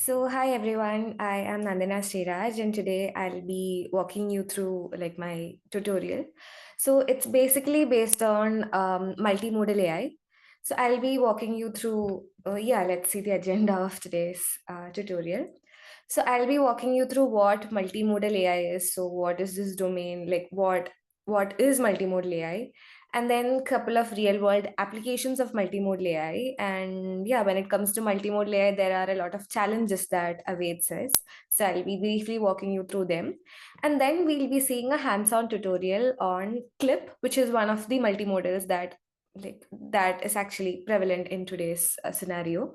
Hi everyone, I am Nandana Sreeraj and today I'll be walking you through my tutorial. So it's basically based on multimodal AI. So I'll be walking you through, let's see the agenda of today's tutorial. So I'll be walking you through what multimodal AI is. So what is this domain? What is multimodal AI? And then couple of real world applications of multimodal AI. And yeah, when it comes to multimodal AI, there are a lot of challenges that awaits us. So I'll be briefly walking you through them. And then we'll be seeing a hands-on tutorial on Clip, which is one of the multimodals that is actually prevalent in today's scenario.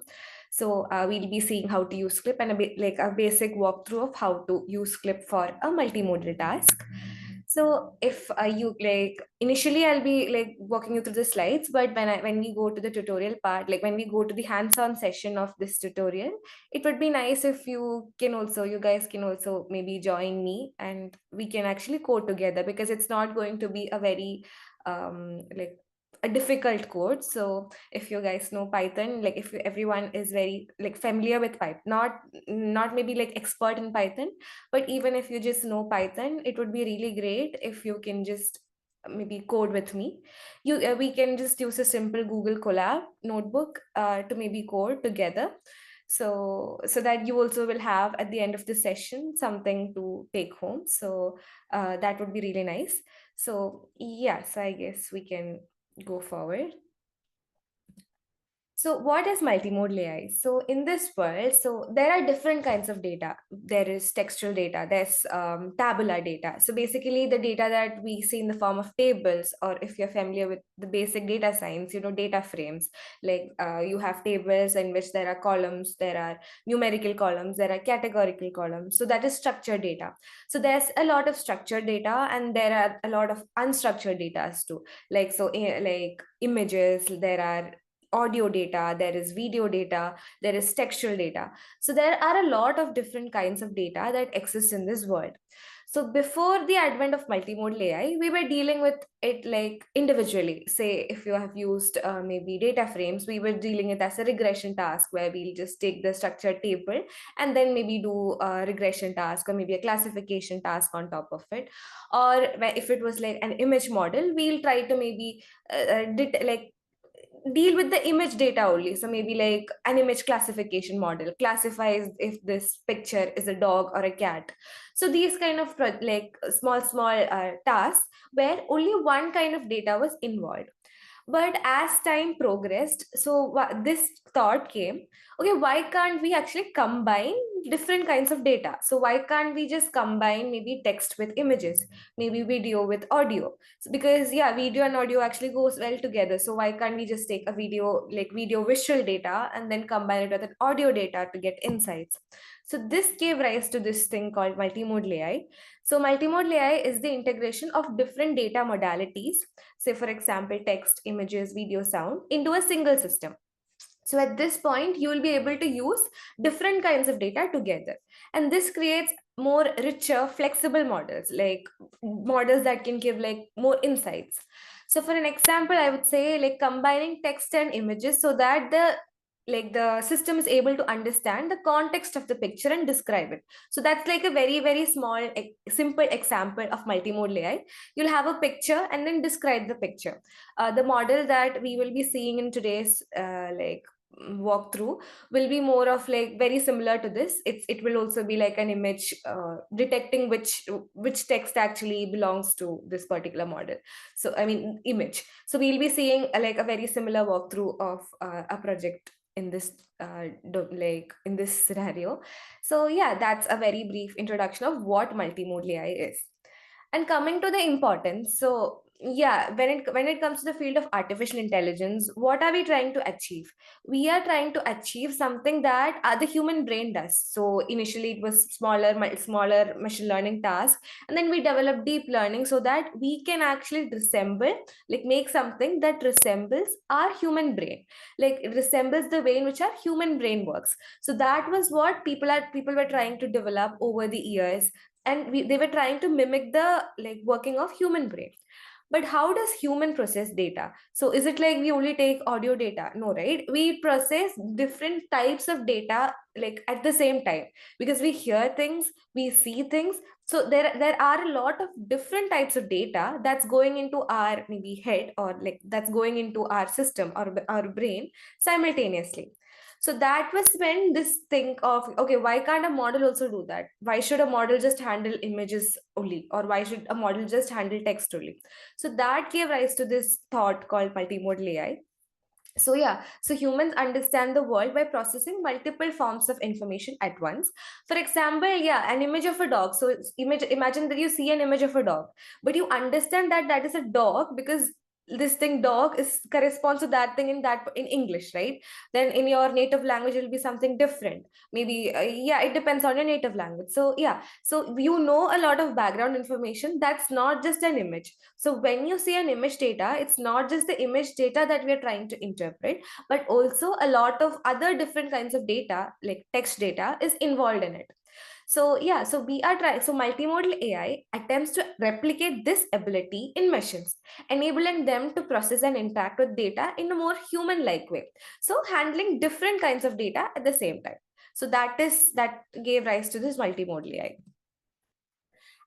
So we'll be seeing how to use Clip and a basic walkthrough of how to use Clip for a multimodal task. So if you initially I'll be walking you through the slides, but when we go to the tutorial part, like when we go to the hands-on session of this tutorial, it would be nice if you guys can also maybe join me and we can actually code together, because it's not going to be a very a difficult code. So if you guys know Python, like if everyone is very familiar with Python, not maybe like expert in Python, but even if you just know Python, it would be really great if you can just maybe code with me. We can just use a simple Google Colab notebook to maybe code together. So that you also will have at the end of the session something to take home. So that would be really nice. So yes, I guess we can go forward. So what is multimodal AI? So in this world, so there are different kinds of data. There is textual data, there's tabular data. So basically the data that we see in the form of tables, or if you're familiar with the basic data science, data frames, you have tables in which there are columns, there are numerical columns, there are categorical columns. So that is structured data. So there's a lot of structured data and there are a lot of unstructured data too. Like images, there are audio data, there is video data, there is textual data. So there are a lot of different kinds of data that exist in this world. So before the advent of multimodal AI, we were dealing with it like individually. Say if you have used maybe data frames, we were dealing it as a regression task where we'll just take the structured table and then maybe do a regression task or maybe a classification task on top of it. Or if it was like an image model, we'll try to maybe deal with the image data only. So maybe like an image classification model classifies if this picture is a dog or a cat. So these kind of small tasks where only one kind of data was involved. But as time progressed, so this thought came, okay, why can't we actually combine different kinds of data? So why can't we just combine maybe text with images, maybe video with audio? So because yeah, video and audio actually goes well together. So why can't we just take a video, like video visual data, and then combine it with an audio data to get insights? So this gave rise to this thing called multimodal AI. So multimodal AI is the integration of different data modalities, say for example text, images, video, sound, into a single system. So at this point you will be able to use different kinds of data together, and this creates more richer flexible models, like models that can give like more insights. So for an example, I would say like combining text and images so that the system is able to understand the context of the picture and describe it. So that's like a very very small simple example of multimodal AI. You'll have a picture and then describe the picture. The model that we will be seeing in today's walkthrough will be more of like very similar to this. It will also be like an image detecting which text actually belongs to this particular model. So I mean image. So we'll be seeing like a very similar walkthrough of a project in this in this scenario. So yeah, that's a very brief introduction of what multimodal AI is. And coming to the importance, so yeah, when it comes to the field of artificial intelligence, what are we trying to achieve? We are trying to achieve something that the human brain does. So initially it was smaller machine learning tasks, and then we developed deep learning so that we can actually resemble, like make something that resembles our human brain, like it resembles the way in which our human brain works. So that was what people were trying to develop over the years and they were trying to mimic the working of human brain. But how does human process data? So is it like we only take audio data? No, right? We process different types of data at the same time, because we hear things, we see things. So there are a lot of different types of data that's going into our maybe head, or that's going into our system or our brain simultaneously. So that was when this think of, okay, why can't a model also do that? Why should a model just handle images only, or why should a model just handle text only? So that gave rise to this thought called multimodal AI. So yeah, so humans understand the world by processing multiple forms of information at once. For example, yeah, an image of a dog. So imagine that you see an image of a dog, but you understand that that is a dog because this thing dog is corresponds to that thing in English, right? Then in your native language it will be something different. Maybe yeah, it depends on your native language. So yeah, so you know a lot of background information. That's not just an image. So when you see an image data, it's not just the image data that we are trying to interpret, but also a lot of other different kinds of data, like text data, is involved in it. So yeah, so we are trying. So multimodal AI attempts to replicate this ability in machines, enabling them to process and interact with data in a more human-like way. So handling different kinds of data at the same time. So that gave rise to this multimodal AI.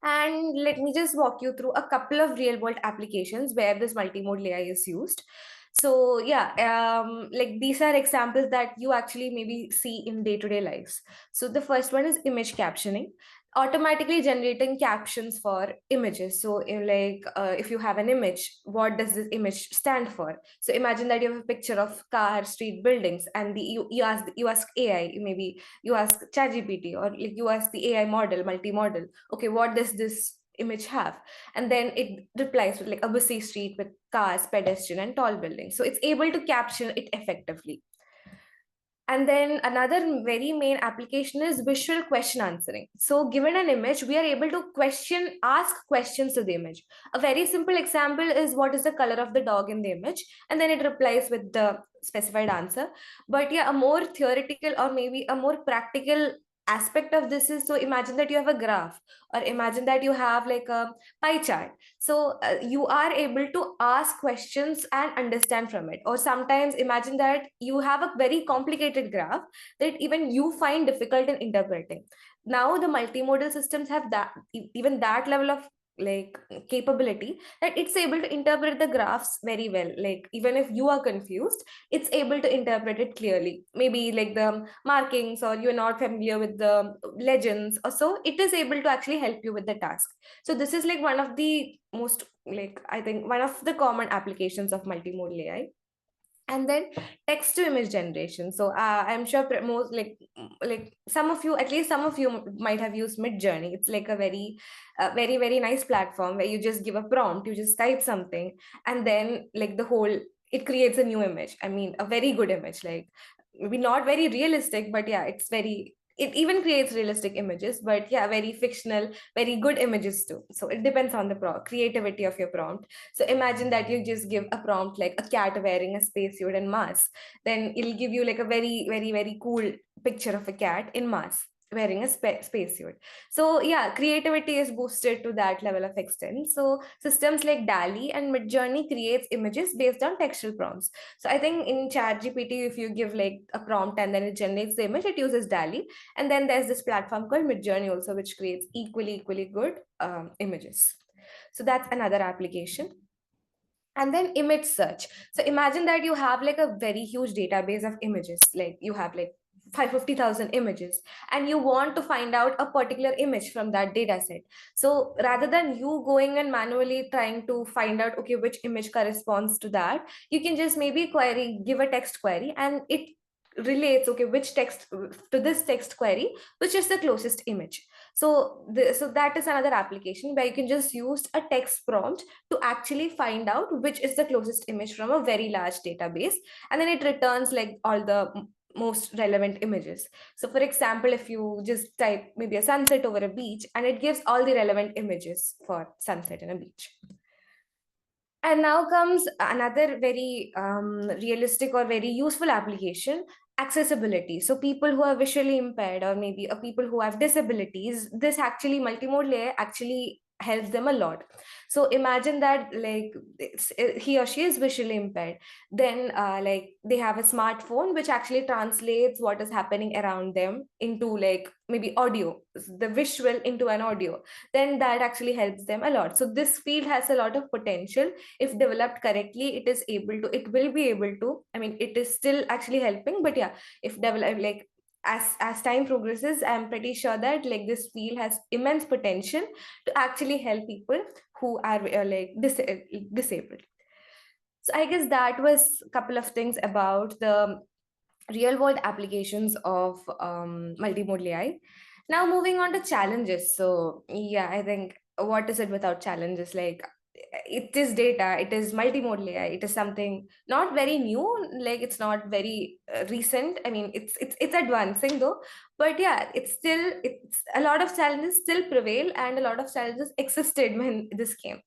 And let me just walk you through a couple of real world applications where this multimodal AI is used. So yeah, these are examples that you actually maybe see in day-to-day lives. So the first one is image captioning, automatically generating captions for images. So if you have an image, what does this image stand for? So imagine that you have a picture of car, street, buildings, and you ask AI, maybe you ask ChatGPT, or you ask the AI model, multi-model, okay, what does this image have? And then it replies with a busy street with cars, pedestrian, and tall buildings. So it's able to capture it effectively. And then another very main application is visual question answering. So given an image, we are able to ask questions to the image. A very simple example is, what is the color of the dog in the image? And then it replies with the specified answer. But yeah, a more theoretical or maybe a more practical aspect of this is, so imagine that you have a graph, or imagine that you have a pie chart. So you are able to ask questions and understand from it. Or sometimes imagine that you have a very complicated graph that even you find difficult in interpreting. Now the multimodal systems have even that level of capability, that it's able to interpret the graphs very well. Even if you are confused, it's able to interpret it clearly. Maybe the markings, or you're not familiar with the legends or so, it is able to actually help you with the task. So this is one of the most, I think, one of the common applications of multimodal AI. And then text to image generation. So I'm sure most some of you, at least some of you, might have used Mid Journey. It's a very nice platform where you just give a prompt, you just type something, and then it creates a new image. I mean, a very good image, maybe not very realistic, but yeah, it even creates realistic images, but yeah, very fictional, very good images too. So it depends on the creativity of your prompt. So imagine that you just give a prompt like a cat wearing a spacesuit in Mars, then it'll give you a very cool picture of a cat in Mars wearing a spacesuit. So yeah, creativity is boosted to that level of extent. So systems like DALI and Midjourney creates images based on textual prompts. So I think in ChatGPT, if you give a prompt and then it generates the image, it uses DALI. And then there's this platform called Midjourney also, which creates equally good images. So that's another application. And then image search. So imagine that you have a very huge database of images, you have 550,000 images, and you want to find out a particular image from that data set. So rather than you going and manually trying to find out, okay, which image corresponds to that, you can just maybe give a text query, and it relates, okay, which text to this text query, which is the closest image. So that is another application where you can just use a text prompt to actually find out which is the closest image from a very large database, and then it returns all the most relevant images. So for example, if you just type maybe a sunset over a beach, and it gives all the relevant images for sunset in a beach. And now comes another very realistic or very useful application. accessibility. So people who are visually impaired, or maybe people who have disabilities, this actually multimodal AI actually helps them a lot. So imagine that, like, he or she is visually impaired, then like they have a smartphone which actually translates what is happening around them into like maybe audio, the visual into an audio, then that actually helps them a lot. So this field has a lot of potential. If developed correctly, it will be able to, I mean, it is still actually helping, but yeah, if develop like as time progresses, I'm pretty sure that like this field has immense potential to actually help people who are disabled. So I guess that was a couple of things about the real world applications of multimodal AI. Now moving on to challenges. So yeah, I think what is it without challenges? Like, it is data, it is multimodal AI, it is something not very new, like it's not very recent. I mean, it's advancing though, but yeah, it's a lot of challenges still prevail, and a lot of challenges existed when this came.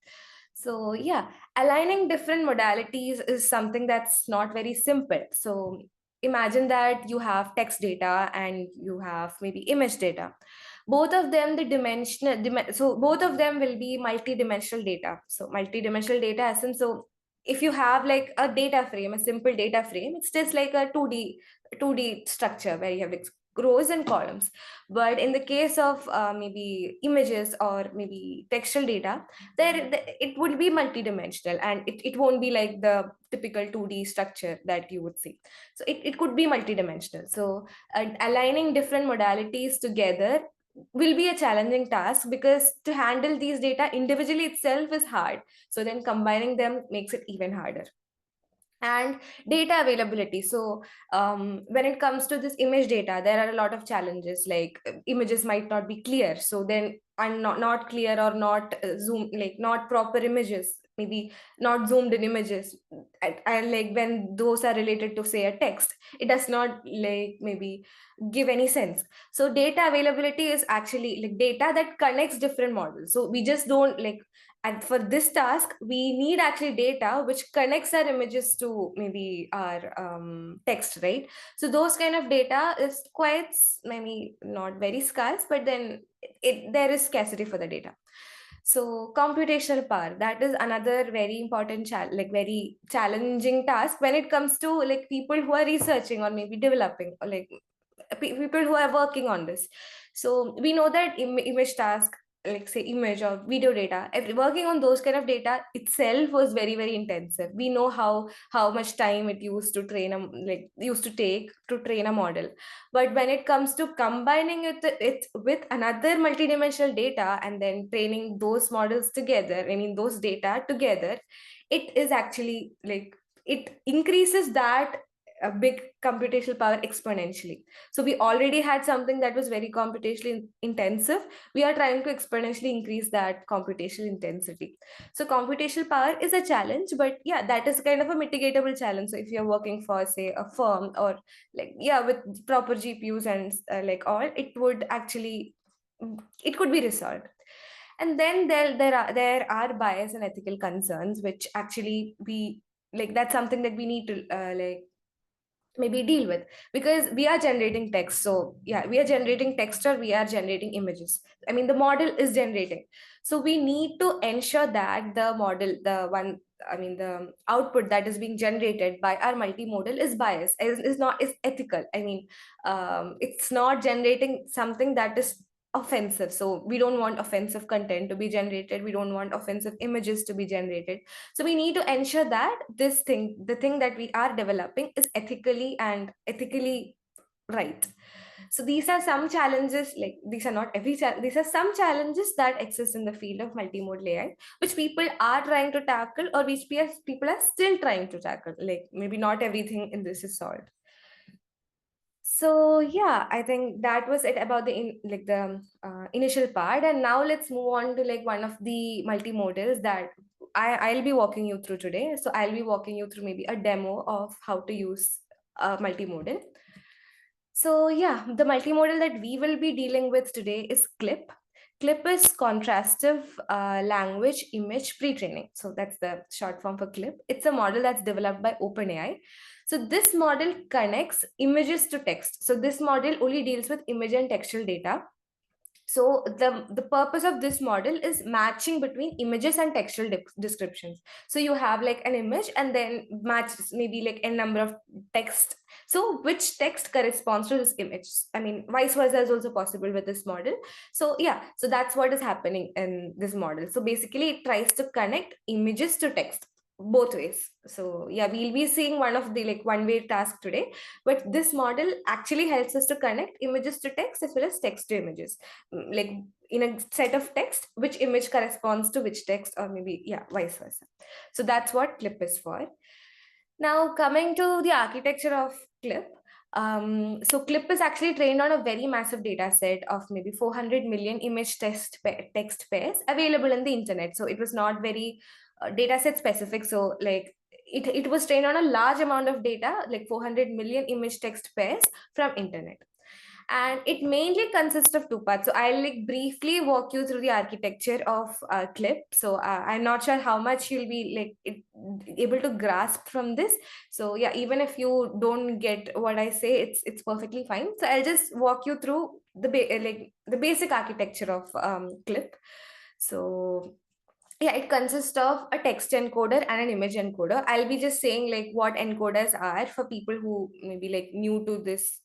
So yeah, aligning different modalities is something that's not very simple. So imagine that you have text data and you have maybe image data. Both of them, so both of them will be multi-dimensional data. So multi-dimensional data as in, so if you have like a data frame, a simple data frame, it's just like a 2D structure where you have like rows and columns. But in the case of maybe images or maybe textual data, it would be multidimensional, and it won't be like the typical 2D structure that you would see. So it could be multidimensional. So aligning different modalities together will be a challenging task, because to handle these data individually itself is hard. So then combining them makes it even harder. And data availability. So when it comes to this image data, there are a lot of challenges, like images might not be clear, so then I'm not clear, or not zoom, like not proper images, maybe not zoomed in images. And like when those are related to say a text, it does not like maybe give any sense. So data availability is actually like data that connects different models. So we just don't like, and for this task we need actually data which connects our images to maybe our text, right? So those kind of data is quite maybe not very scarce, but then there is scarcity for the data. So computational power, that is another very important like very challenging task when it comes to like people who are researching or maybe developing, or like people who are working on this. So we know that image task, like say image or video data, working on those kind of data itself was very very intensive. We know how much time it used to train a like used to take to train a model. But when it comes to combining it with another multidimensional data and then training those models together, I mean those data together, it is actually like it increases that a big computational power exponentially. So we already had something that was very computationally intensive. We are trying to exponentially increase that computational intensity. So computational power is a challenge, but yeah, that is kind of a mitigatable challenge. So if you're working for say a firm, or like yeah, with proper GPUs and like all, it would actually, it could be resolved. And then there are bias and ethical concerns which actually we like, that's something that we need to like maybe deal with, because we are generating text. So yeah, we are generating text or we are generating images, I mean the model is generating. So we need to ensure that the model, the one, I mean the output that is being generated by our multimodal is biased, is ethical. I mean it's not generating something that is offensive. So we don't want offensive content to be generated, we don't want offensive images to be generated. So we need to ensure that the thing that we are developing is ethically right. So these are some challenges, like these are not these are some challenges that exist in the field of multimodal AI, which people are trying to tackle, or which people are still trying to tackle. Like maybe not everything in this is solved. So yeah, I think that was it about the initial part, and now let's move on to like one of the multimodals that I'll be walking you through today. So I'll be walking you through maybe a demo of how to use a multimodal. So yeah, the multimodal that we will be dealing with today is CLIP. CLIP is contrastive language image pre-training. So that's the short form for CLIP. It's a model that's developed by OpenAI. So this model connects images to text. So this model only deals with image and textual data. So the purpose of this model is matching between images and textual descriptions. So you have like an image and then match maybe like a number of text. So which text corresponds to this image? I mean, vice versa is also possible with this model. So yeah, so that's what is happening in this model. So basically it tries to connect images to text both ways. So yeah, we'll be seeing one of the like one-way task today, but this model actually helps us to connect images to text as well as text to images, like in a set of text, which image corresponds to which text, or maybe yeah, vice versa. So that's what clip is for. Now coming to the architecture of clip. So clip is actually trained on a very massive data set of maybe 400 million image text pairs available in the internet. So it was not very data set specific. So like it was trained on a large amount of data, like 400 million image text pairs from internet, and it mainly consists of two parts. So I'll like briefly walk you through the architecture of clip. So I'm not sure how much you'll be able to grasp from this. So yeah, even if you don't get what I say, it's perfectly fine. So I'll just walk you through the basic architecture of clip. So yeah, it consists of a text encoder and an image encoder. I'll be just saying like what encoders are for people who maybe like new to this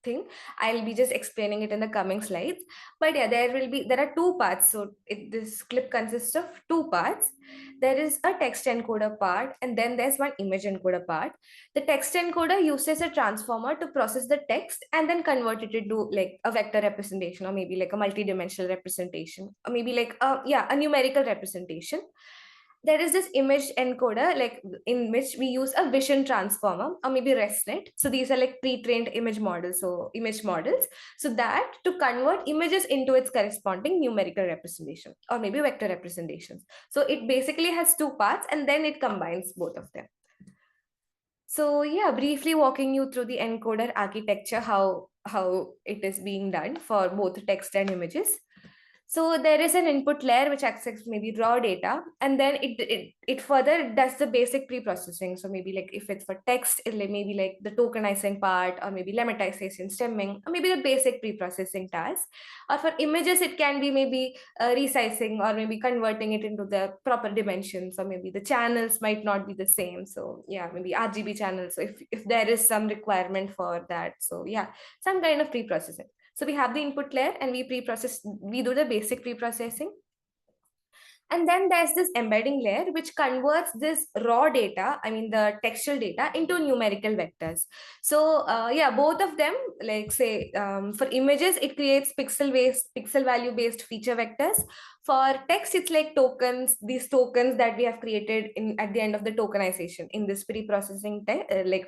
thing. I'll be just explaining it in the coming slides. But yeah, there are two parts. So this clip consists of two parts. There is a text encoder part, and then there's one image encoder part. The text encoder uses a transformer to process the text and then convert it into like a vector representation, or maybe like a multi-dimensional representation, or maybe like a numerical representation. There is this image encoder, like in which we use a vision transformer or maybe ResNet. So these are like pre-trained image models, so image models. So that to convert images into its corresponding numerical representation or maybe vector representations. So it basically has two parts and then it combines both of them. So yeah, briefly walking you through the encoder architecture, how it is being done for both text and images. So there is an input layer which accepts maybe raw data, and then it further does the basic pre-processing. So maybe like if it's for text, maybe like the tokenizing part, or maybe lemmatization, stemming, or maybe the basic pre-processing task. Or for images, it can be maybe resizing or maybe converting it into the proper dimensions, or maybe the channels might not be the same. So yeah, maybe RGB channels. So if there is some requirement for that, so yeah, some kind of pre-processing. So we have the input layer and we do the basic pre-processing. And then there's this embedding layer, which converts this raw data, I mean the textual data, into numerical vectors. So yeah, both of them, like say for images, it creates pixel value based feature vectors. For text, it's like tokens, these tokens that we have created in at the end of the tokenization in this pre-processing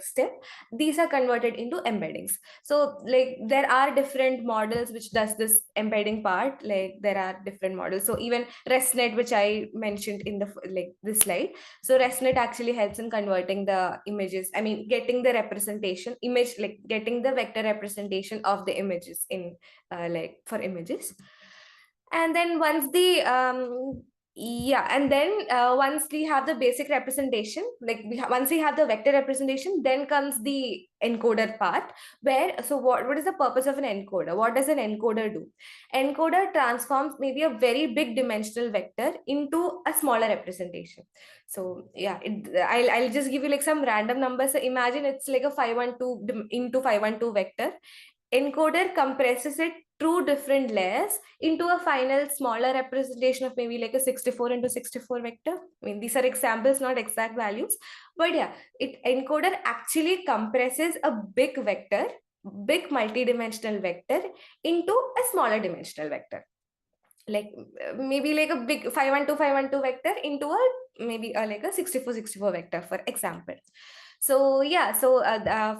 step. These are converted into embeddings. So like there are different models which does this embedding part. Like there are different models. So even ResNet, which I mentioned in the this slide. So ResNet actually helps in converting the images. I mean, getting the representation image, like getting the vector representation of the images in for images. And then once the once we have the basic representation, like once we have the vector representation, then comes the encoder part, where so what is the purpose of an encoder? What does an encoder do? Encoder transforms maybe a very big dimensional vector into a smaller representation. So yeah, I'll just give you like some random numbers. So imagine it's like a 512 into 512 vector. Encoder compresses it through different layers into a final smaller representation of maybe like a 64 into 64 vector. I mean, these are examples, not exact values, but yeah, encoder actually compresses a big vector, big multidimensional vector into a smaller dimensional vector, like maybe like a big 512 vector into a maybe like a 64 vector, for example. So yeah, so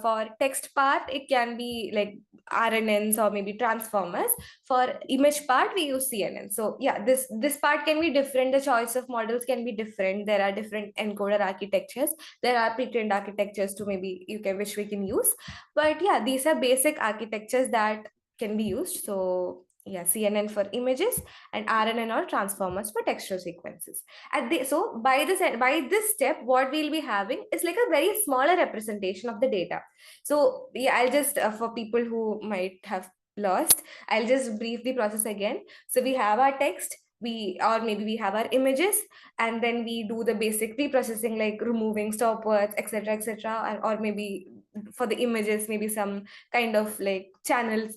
for text part, it can be like RNNs or maybe transformers. For image part, we use CNN. So yeah, this part can be different. The choice of models can be different. There are different encoder architectures. There are pre-trained architectures to maybe which we can use. But yeah, these are basic architectures that can be used. So CNN for images, and RNN or transformers for textual sequences. So by this step, what we'll be having is like a very smaller representation of the data. So yeah, I'll just for people who might have lost, I'll just brief the process again. So we have our text, or maybe we have our images, and then we do the basic pre-processing like removing stopwords, etc., etc., or maybe for the images, maybe some kind of like channel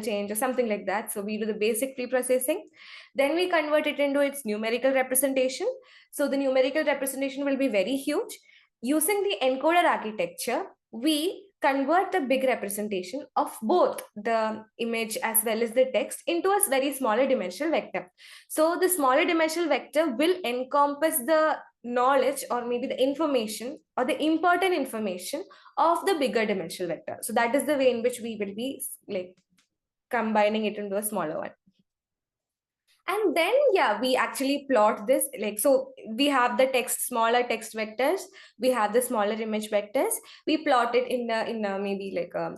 change or something like that. So we do the basic pre-processing, then we convert it into its numerical representation. So the numerical representation will be very huge. Using the encoder architecture, we convert the big representation of both the image as well as the text into a very smaller dimensional vector. So the smaller dimensional vector will encompass the knowledge or maybe the information or the important information of the bigger dimensional vector. So that is the way in which we will be like combining it into a smaller one. And then yeah, we actually plot this like, so we have the smaller text vectors, we have the smaller image vectors, we plot it in a maybe like a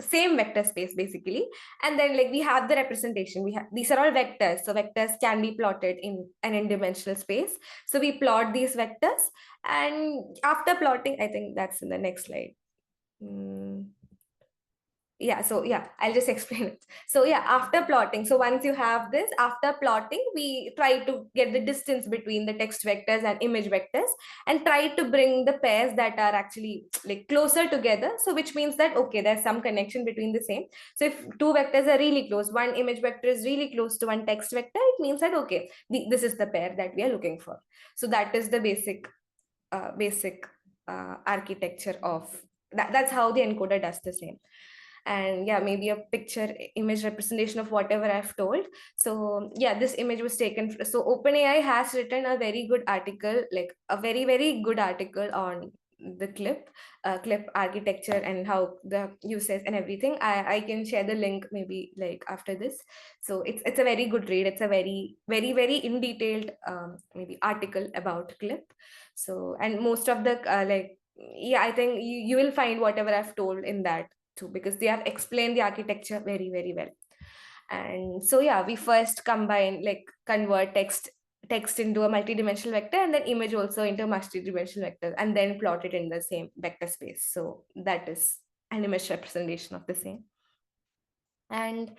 same vector space basically. And then like we have the representation, these are all vectors, so vectors can be plotted in an n-dimensional space. So we plot these vectors, and after plotting, I think that's in the next slide. Yeah, so yeah, I'll just explain it. So yeah, after plotting, so once you have this, after plotting, we try to get the distance between the text vectors and image vectors and try to bring the pairs that are actually like closer together. So which means that okay, there's some connection between the same. So if two vectors are really close, one image vector is really close to one text vector, it means that okay, this is the pair that we are looking for. So that is the basic architecture of that's how the encoder does the same. And yeah, maybe a picture image representation of whatever I've told. So yeah, this image was taken. So OpenAI has written a very good article, like a very, very good article on the clip architecture and how the uses and everything. I can share the link maybe like after this. So it's a very good read. It's a very, very, very in detailed maybe article about clip. So, and most of the like, yeah, I think you will find whatever I've told in that too, because they have explained the architecture very, very well. And so yeah, we first convert text into a multi-dimensional vector, and then image also into a multi-dimensional vector, and then plot it in the same vector space. So that is an image representation of the same. And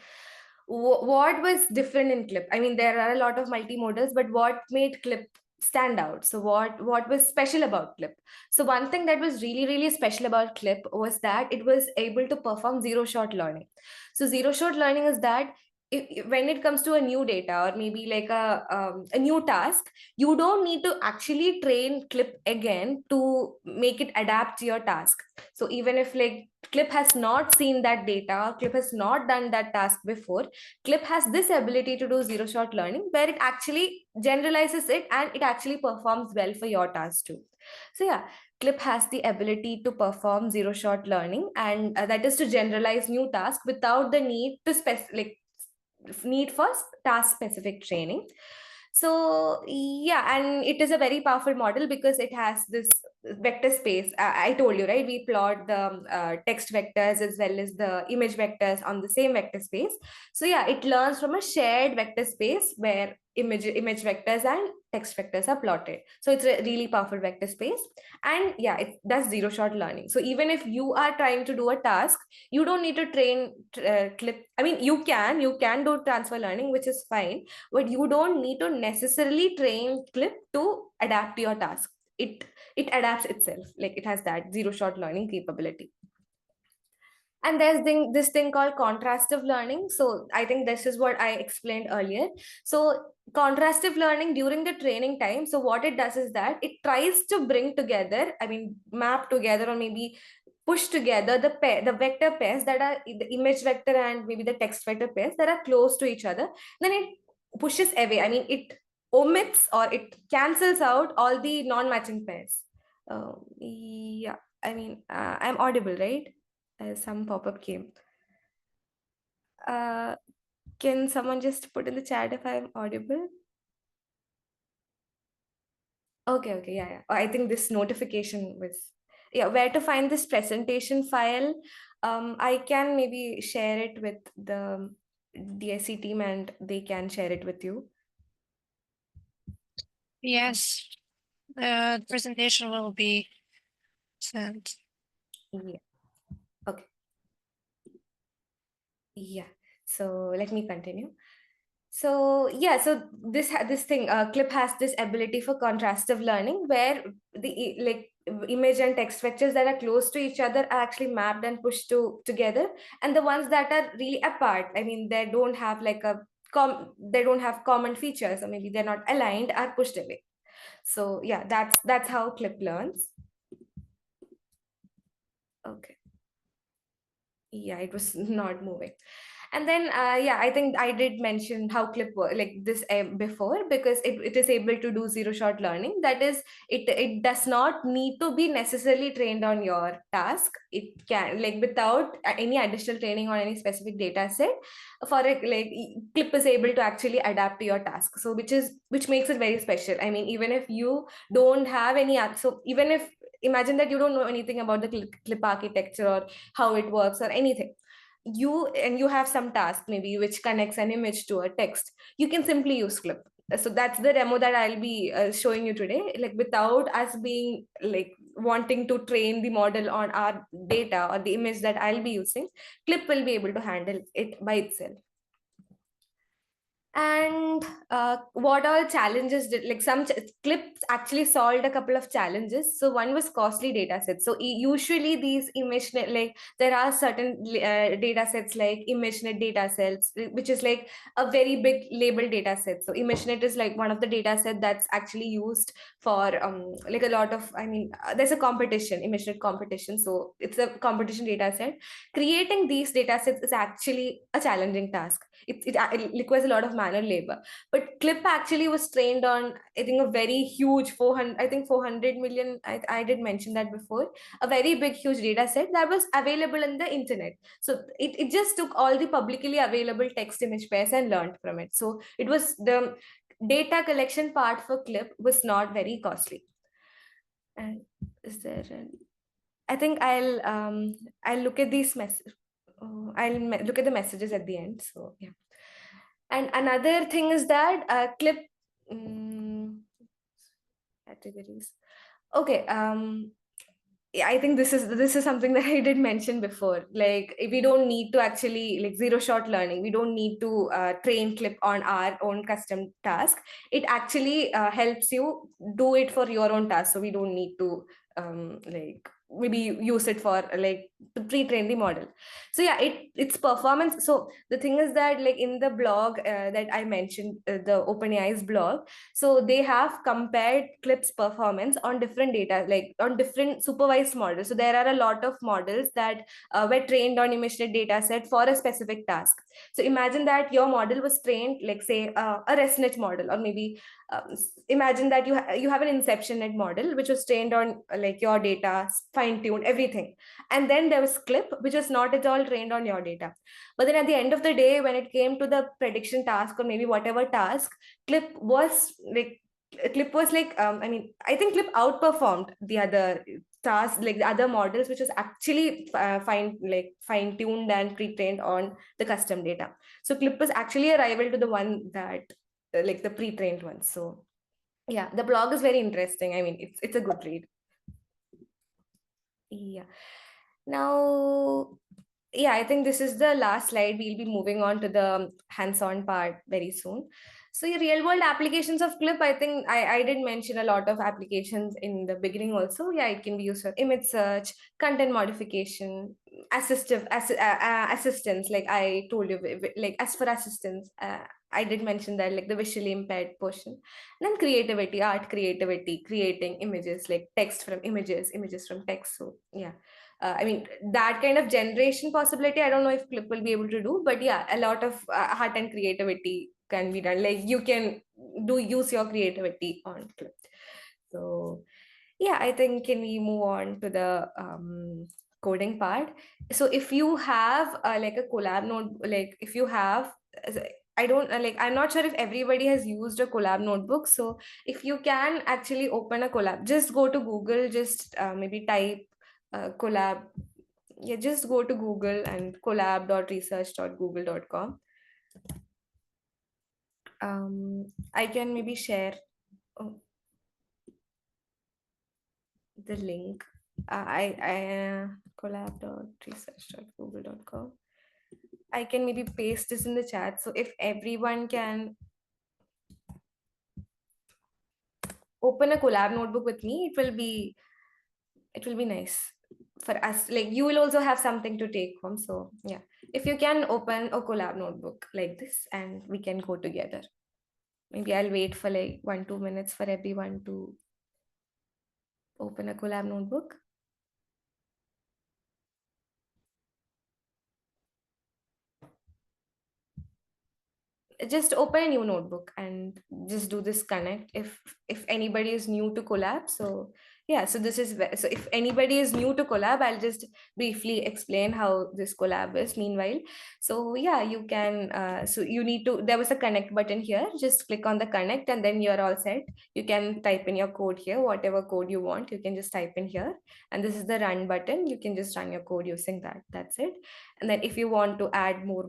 what was different in clip? I mean, there are a lot of multimodals, but what made clip stand out? So what was special about clip? So one thing that was really, really special about clip was that it was able to perform zero shot learning. So zero shot learning is that when it comes to a new data or maybe like a new task, you don't need to actually train clip again to make it adapt to your task. So even if like clip has not seen that data, clip has not done that task before, clip has this ability to do zero shot learning where it actually generalizes it and it actually performs well for your task too. So yeah, clip has the ability to perform zero shot learning, and that is to generalize new task without the need for task specific training. So yeah, and it is a very powerful model because it has this vector space. I told you, right? We plot the text vectors as well as the image vectors on the same vector space. So yeah, it learns from a shared vector space where image vectors and text vectors are plotted. So it's a really powerful vector space. And yeah, it does zero shot learning. So even if you are trying to do a task, you don't need to train clip. I mean, you can do transfer learning, which is fine, but you don't need to necessarily train clip to adapt to your task. It adapts itself, like it has that zero shot learning capability. And there's this thing called contrastive learning. So I think this is what I explained earlier. So contrastive learning during the training time, so what it does is that it tries to bring together, I mean map together or maybe push together the vector pairs that are the image vector and maybe the text vector pairs that are close to each other. Then it pushes away, I mean it omits or it cancels out all the non-matching pairs. Yeah, I mean I'm audible, right? Some pop-up came. Uh, can someone just put in the chat if I'm audible? Okay, yeah, yeah. I think this notification was, yeah, where to find this presentation file? I can maybe share it with the DSC team and they can share it with you. Yes, the presentation will be sent. Yeah. Okay. Yeah. So let me continue. So yeah, so this thing clip has this ability for contrastive learning where like image and text vectors that are close to each other are actually mapped and pushed together, and the ones that are really apart, I mean they don't have like they don't have common features, or maybe they're not aligned, are pushed away. So yeah, that's how clip learns. Okay. Yeah, it was not moving. And then yeah, I think I did mention how clip like this before, because it is able to do zero shot learning. That is, it does not need to be necessarily trained on your task. It can, like, without any additional training on any specific data set for it, like clip is able to actually adapt to your task. So which makes it very special. I mean, even if you don't have any so even if, imagine that you don't know anything about the clip architecture or how it works or anything, you have some task maybe which connects an image to a text, you can simply use clip. So that's the demo that I'll be showing you today, like without us being like wanting to train the model on our data or the image that I'll be using. Clip will be able to handle it by itself. And what all challenges did, like clips actually solved a couple of challenges. So one was costly data sets. So usually these ImageNet, like there are certain data sets like ImageNet data sets, which is like a very big label data set. So ImageNet is like one of the data set that's actually used for like a lot of, I mean, there's a competition, ImageNet competition. So it's a competition data set. Creating these data sets is actually a challenging task. It requires a lot of manual labor. But clip actually was trained on, I think, a very huge 400, I think 400 million, I did mention that before, a very big huge data set that was available in the internet. So it just took all the publicly available text image pairs and learned from it. So it was the data collection part for clip was not very costly. And is there an, I think I'll look at these messages. Look at the messages at the end. So yeah. And another thing is that clip categories. Okay. Yeah, I think this is something that I did mention before. Like, if we don't need to actually, like, zero shot learning, we don't need to train clip on our own custom task. It actually helps you do it for your own task. So we don't need to like maybe use it for like to pre-train the model. So yeah, it's performance. So the thing is that, like, in the blog that I mentioned, the OpenAI's blog, so they have compared clips performance on different data, like on different supervised models. So there are a lot of models that were trained on ImageNet data set for a specific task. So imagine that your model was trained, like, say, a ResNet model, or maybe imagine that you have an InceptionNet model which was trained on like your data, fine-tuned everything. And then there was clip, which was not at all trained on your data. But then at the end of the day, when it came to the prediction task or maybe whatever task, clip was like I mean, I think clip outperformed the other tasks, like the other models, which was actually fine-tuned and pre-trained on the custom data. So clip was actually a rival to the one that like the pre-trained one. So yeah, the blog is very interesting. I mean, it's a good read. Yeah. Now, yeah, I think this is the last slide. We'll be moving on to the hands-on part very soon. So your real-world applications of clip, I think I did mention a lot of applications in the beginning also. Yeah, it can be used for image search, content modification, assistance, like I told you, like as for assistance, I did mention that, like the visually impaired portion. And then creativity, art creativity, creating images, like text from images, images from text. So yeah, I mean, that kind of generation possibility, I don't know if clip will be able to do, but yeah, a lot of art and creativity can be done. Like, you can use your creativity on clip. So yeah, I think, can we move on to the coding part? So if you have like a collab node, like if you have, I don't like, I'm not sure if everybody has used a collab notebook. So if you can actually open a collab, just go to Google, just maybe type collab. Yeah, just go to Google and collab.research.google.com. I can maybe share oh, the link. I collab.research.google.com. I can maybe paste this in the chat. So if everyone can open a collab notebook with me, it will be nice for us. Like you will also have something to take home. So yeah, if you can open a collab notebook like this and we can go together. Maybe I'll wait for like 1-2 minutes for everyone to open a collab notebook. Just open a new notebook and just do this connect if anybody is new to collab. So yeah, so this is so if anybody is new to collab, I'll just briefly explain how this collab is meanwhile. So yeah, you can so you need to, there was a connect button here, just click on the connect and then you're all set. You can type in your code here, whatever code you want, you can just type in here, and this is the run button. You can just run your code using that. That's it. And then if you want to add more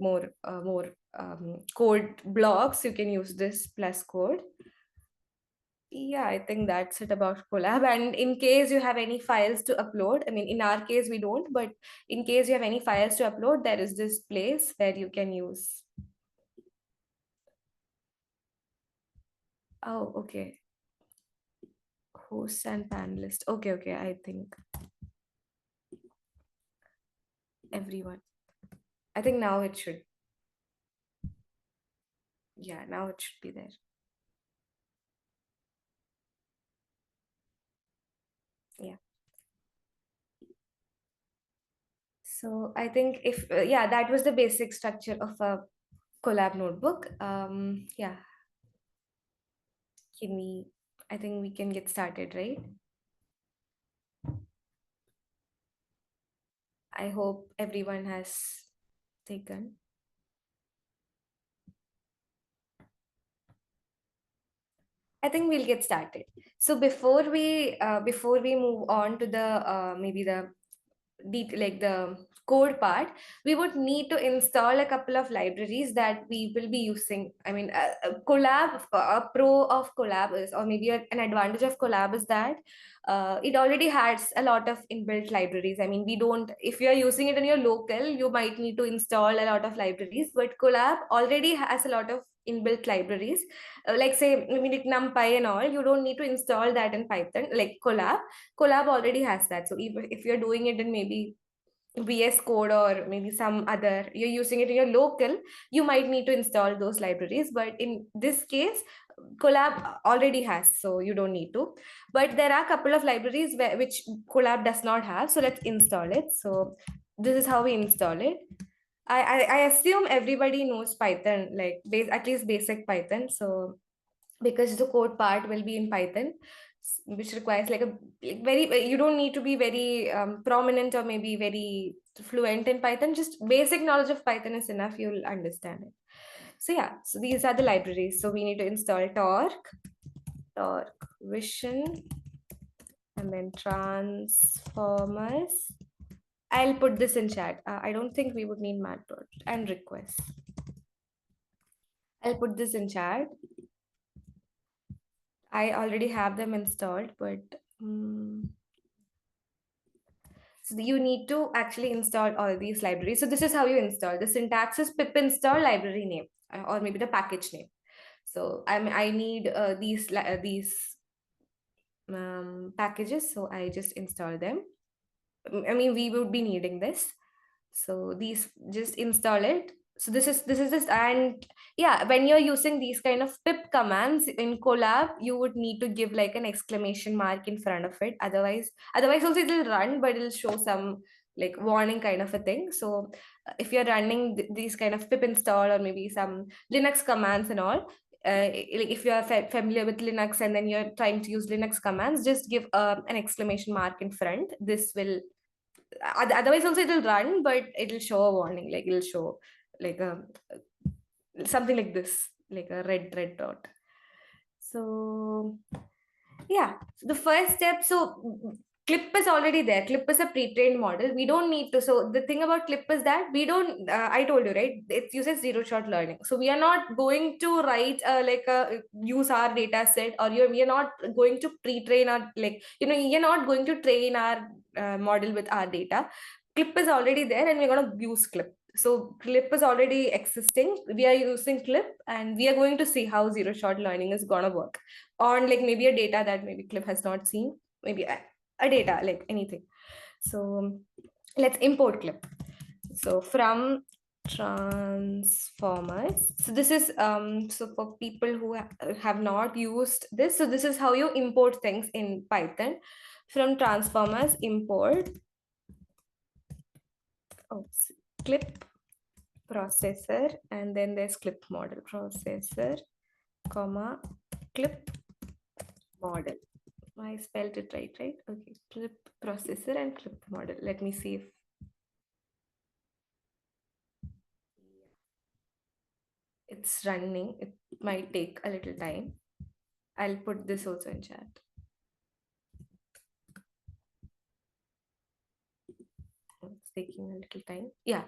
code blocks, you can use this plus code. Yeah, I think that's it about collab. And in case you have any files to upload, I mean, in our case we don't, but in case you have any files to upload, there is this place where you can use. Oh, okay. Host and panelist. Okay, I think everyone. I think now it should. Yeah, now it should be there. Yeah. So I think if yeah, that was the basic structure of a collab notebook. Yeah, can we? I think we can get started, right? I hope everyone has taken. I think we'll get started. So before we move on to the maybe the like the code part, we would need to install a couple of libraries that we will be using. I mean, collab, a pro of collab is, or maybe an advantage of collab is that it already has a lot of inbuilt libraries. I mean, we don't, if you're using it in your local, you might need to install a lot of libraries, but collab already has a lot of inbuilt libraries. Like say, I mean, like NumPy and all, you don't need to install that in Python. Like collab already has that. So if you're doing it in maybe VS Code or maybe some other, you're using it in your local, you might need to install those libraries. But in this case, collab already has, so you don't need to. But there are a couple of libraries which collab does not have, so let's install it. So this is how we install it. I assume everybody knows Python, like at least basic Python. So because the code part will be in Python, which requires like a like very, you don't need to be very prominent or maybe very fluent in Python. Just basic knowledge of Python is enough. You'll understand it. So yeah, so these are the libraries. So we need to install torque, vision, and then transformers. I'll put this in chat. I don't think we would need matplotlib and request. I'll put this in chat. I already have them installed, but so you need to actually install all these libraries. So this is how you install. The syntax is pip install library name or maybe the package name. So I need these packages. So I just install them. I mean, we would be needing this. So these, just install it. So this, and yeah, when you're using these kind of pip commands in collab, you would need to give like an exclamation mark in front of it. Otherwise also it will run, but it'll show some like warning kind of a thing. So if you're running these kind of pip install or maybe some Linux commands and all, like if you're familiar with Linux and then you're trying to use Linux commands, just give an exclamation mark in front. This will otherwise also it will run, but it'll show a warning, like it'll show like a something like this, like a red dot. So yeah, the first step, so Clip is already there. Clip is a pre-trained model. We don't need to. So the thing about Clip is that we don't. I told you, right? It uses zero-shot learning. So we are not going to write use our data set, or we are not going to pre-train our, like, you're not going to train our model with our data. Clip is already there, and we're going to use Clip. So Clip is already existing. We are using Clip, and we are going to see how zero-shot learning is going to work on, like, maybe a data that maybe Clip has not seen, maybe a data, like anything. So let's import Clip. So from transformers. So this is so for people who have not used this, so this is how you import things in Python. From transformers, import Clip processor, and then there's Clip model processor, comma, Clip model. I spelled it right? Okay, Clip processor and Clip model. Let me see if it's running. It might take a little time. I'll put this also in chat. It's taking a little time. Yeah.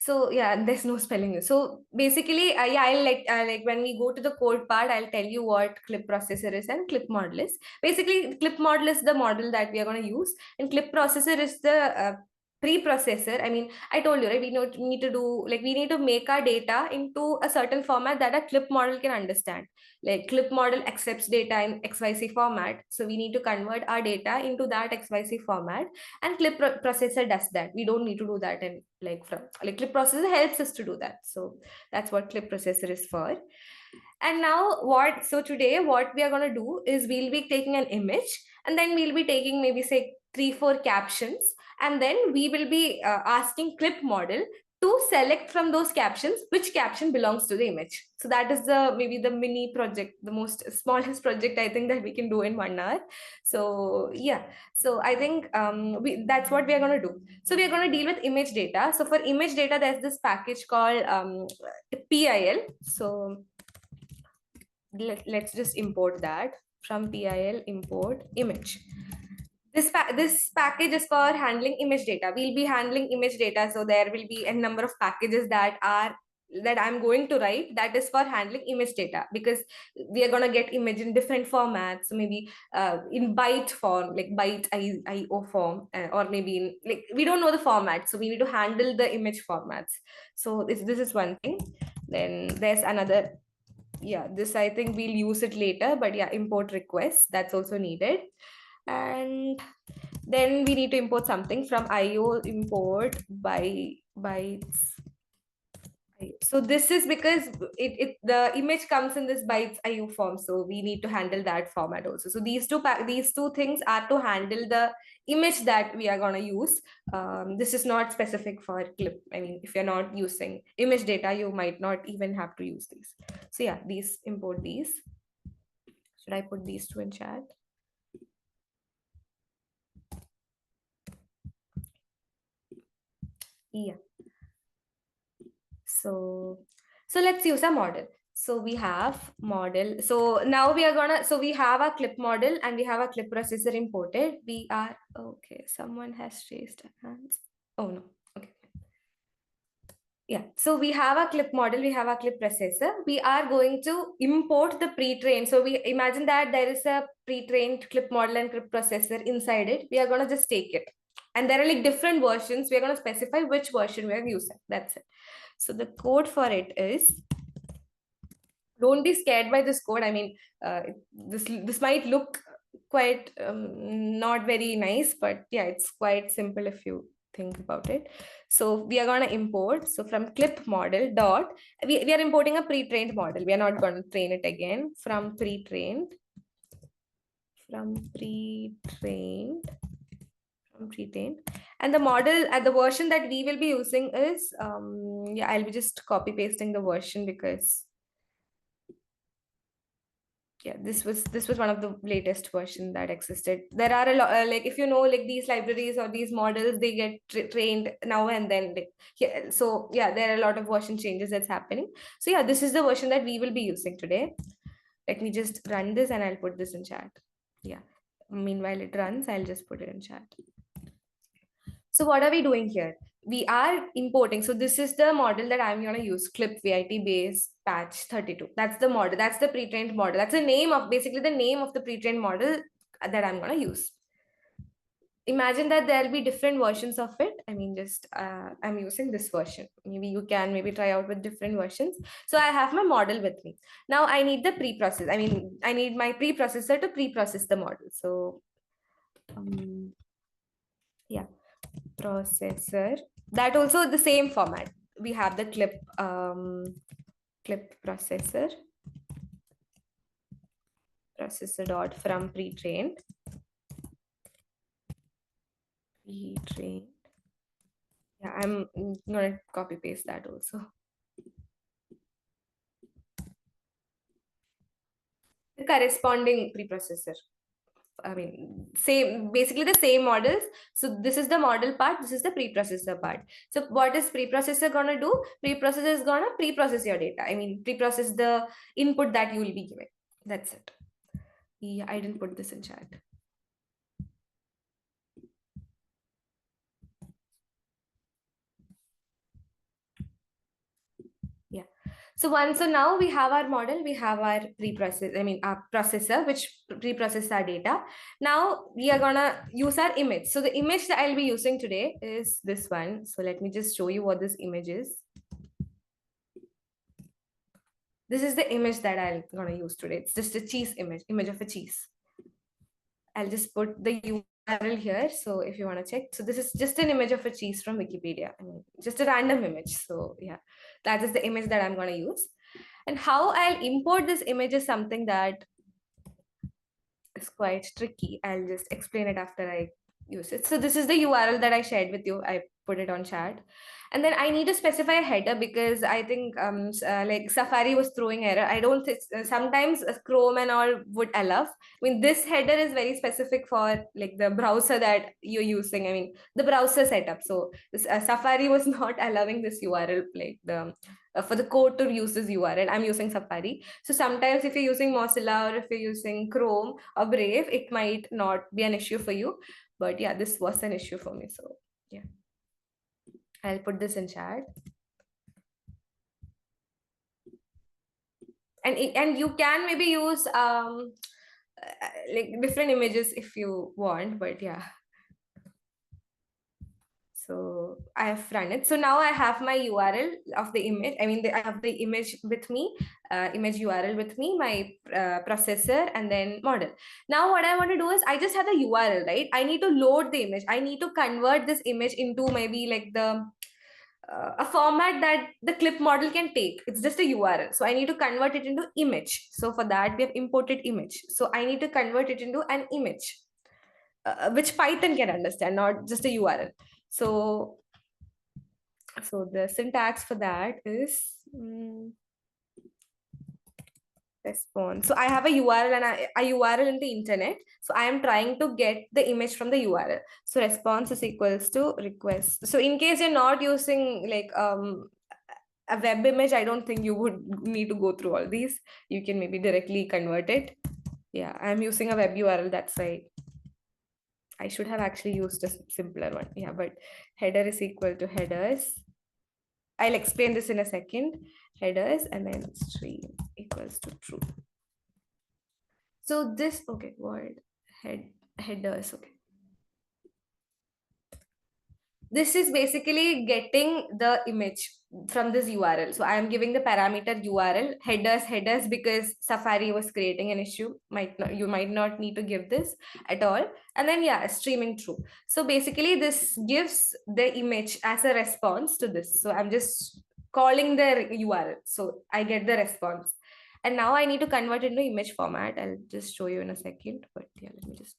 So yeah, there's no spelling. So basically, yeah, I'll like when we go to the code part, I'll tell you what Clip processor is and Clip model is. Basically, Clip model is the model that we are going to use, and Clip processor is the pre-processor. I mean, I told you, right? We need to do, like, we need to make our data into a certain format that a Clip model can understand. Like, Clip model accepts data in XYZ format, so we need to convert our data into that XYZ format, and Clip processor does that. We don't need to do that, and Clip processor helps us to do that. So that's what Clip processor is for. And now today what we are going to do is we'll be taking an image, and then we'll be taking maybe say 3-4 captions, and then we will be asking Clip model to select from those captions which caption belongs to the image. So that is maybe the mini project, the most smallest project I think that we can do in 1 hour. So yeah, so I think that's what we are going to do. So we are going to deal with image data. So for image data, there's this package called PIL. So let's just import that. From PIL, import image. This package is for handling image data. We'll be handling image data, so there will be a number of packages that I'm going to write that is for handling image data, because we are going to get image in different formats. So maybe in byte form, like byte IO form, or maybe in, like, we don't know the format, so we need to handle the image formats. So this is one thing. Then there's another, yeah, this I think we'll use it later, but yeah, import requests, that's also needed. And then we need to import something from IO, import bytes. So this is because the image comes in this bytes IO form, so we need to handle that format also. So these two things are to handle the image that we are going to use. This is not specific for Clip. I mean, if you're not using image data, you might not even have to use these. So yeah, import these. Should I put these two in chat? Yeah. So let's use a model. So we have model. So now we are gonna, so we have a Clip model and we have a Clip processor imported. We are, okay, someone has raised hands. Oh no, okay. Yeah, so we have a Clip model, we have a Clip processor. We are going to import the pre-trained. So we imagine that there is a pre-trained Clip model and Clip processor inside it. We are gonna just take it. And there are like different versions. We're gonna specify which version we are using. That's it. So the code for it is, don't be scared by this code. I mean, this might look quite not very nice, but yeah, it's quite simple if you think about it. So we are going to import. So from Clip model dot, we are importing a pre-trained model. We are not going to train it again. From pre-trained, and the model at the version that we will be using is yeah, I'll be just copy pasting the version because yeah, this was one of the latest version that existed. There are a lot like, if you know, like these libraries or these models, they get trained now and then, like, yeah, so yeah, there are a lot of version changes that's happening. So yeah, this is the version that we will be using today. Let me just run this and I'll put this in chat. Yeah, Meanwhile it runs, I'll just put it in chat. So what are we doing here? We are importing. So this is the model that I'm going to use, clip VIT base patch 32. That's the model. That's the pre-trained model. That's the name of, basically the name of the pre-trained model that I'm going to use. Imagine that there'll be different versions of it. I mean, just I'm using this version. Maybe you can maybe try out with different versions. So I have my model with me. Now I need the pre-process. I mean, I need my preprocessor to pre-process the model. So yeah, processor. That also the same format. We have the clip processor dot from pre-trained. Yeah, I'm gonna copy paste that also. The corresponding preprocessor. I mean, same, basically the same models. So this is the model part, this is the preprocessor part. So what is preprocessor gonna do? Preprocessor is gonna preprocess your data. I mean, preprocess the input that you will be giving. That's it. Yeah, I didn't put this in chat. Yeah. So now we have our model, we have our our processor, which preprocess our data. Now we are gonna use our image. So the image that I'll be using today is this one. So let me just show you what this image is. This is the image that I'm gonna use today. It's just a cheese image of a cheese. I'll just put the URL here. So if you want to check, so this is just an image of a cheese from Wikipedia. I mean, just a random image. So yeah, that is the image that I'm going to use. And how I'll import this image is something that is quite tricky. I'll just explain it after I use it. So this is the URL that I shared with you. I put it on chat. And then I need to specify a header because I think like Safari was throwing error. I don't think sometimes Chrome and all would allow. I mean, this header is very specific for like the browser that you're using. I mean, the browser setup. So this, Safari was not allowing this URL, like the for the code to use this URL. I'm using Safari. So sometimes if you're using Mozilla or if you're using Chrome or Brave, it might not be an issue for you. But yeah, this was an issue for me. So yeah. I'll put this in chat. And you can maybe use like different images if you want, but yeah. So I have run it. So now I have my URL of the image. I mean, I have the image with me, image URL with me, my processor, and then model. Now what I want to do is I just have the URL, right? I need to load the image. I need to convert this image into maybe like the a format that the clip model can take. It's just a URL. So I need to convert it into image. So for that, we have imported image. So I need to convert it into an image, which Python can understand, not just a URL. So the syntax for that is response. So I have a URL and a URL in the internet. So I am trying to get the image from the URL. So response is equals to request. So in case you're not using like a web image, I don't think you would need to go through all these. You can maybe directly convert it. Yeah, I'm using a web URL. That's why I should have actually used a simpler one. Yeah, but header is equal to headers. I'll explain this in a second. Headers and then stream equals to true. So this, okay, void headers, okay. This is basically getting the image from this URL. So I am giving the parameter URL headers because Safari was creating an issue. You might not need to give this at all. And then yeah, streaming true. So basically this gives the image as a response to this. So I'm just calling the URL. So I get the response. And now I need to convert into image format. I'll just show you in a second. But yeah, let me just.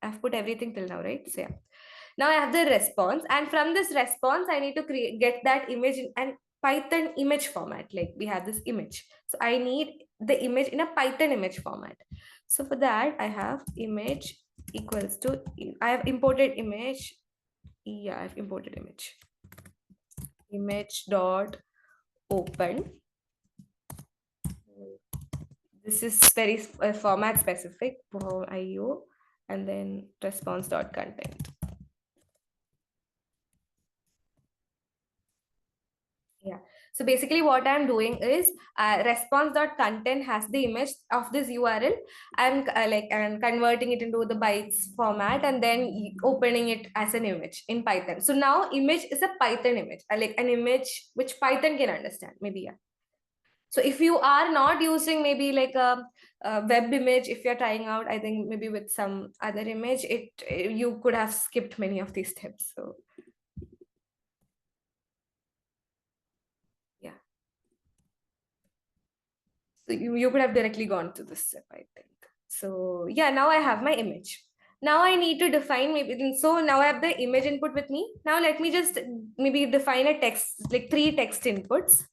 I've put everything till now, right? So yeah. Now I have the response, and from this response, I need to get that image in an Python image format. Like we have this image. So I need the image in a Python image format. So for that, I have image equals to, I have imported image. Yeah, I've imported image. Image dot open This is very format specific, IO, and then response.content. Yeah. So basically what I'm doing is response.content has the image of this URL. I'm converting it into the bytes format and then opening it as an image in Python. So now image is a Python image, like an image which Python can understand, maybe. Yeah. So if you are not using maybe like a web image, if you're trying out, I think maybe with some other image, you could have skipped many of these steps. So yeah. So you could have directly gone to this step, I think. So yeah, now I have my image. Now I need to define maybe, so now I have the image input with me. Now let me just maybe define a text, like 3 text inputs,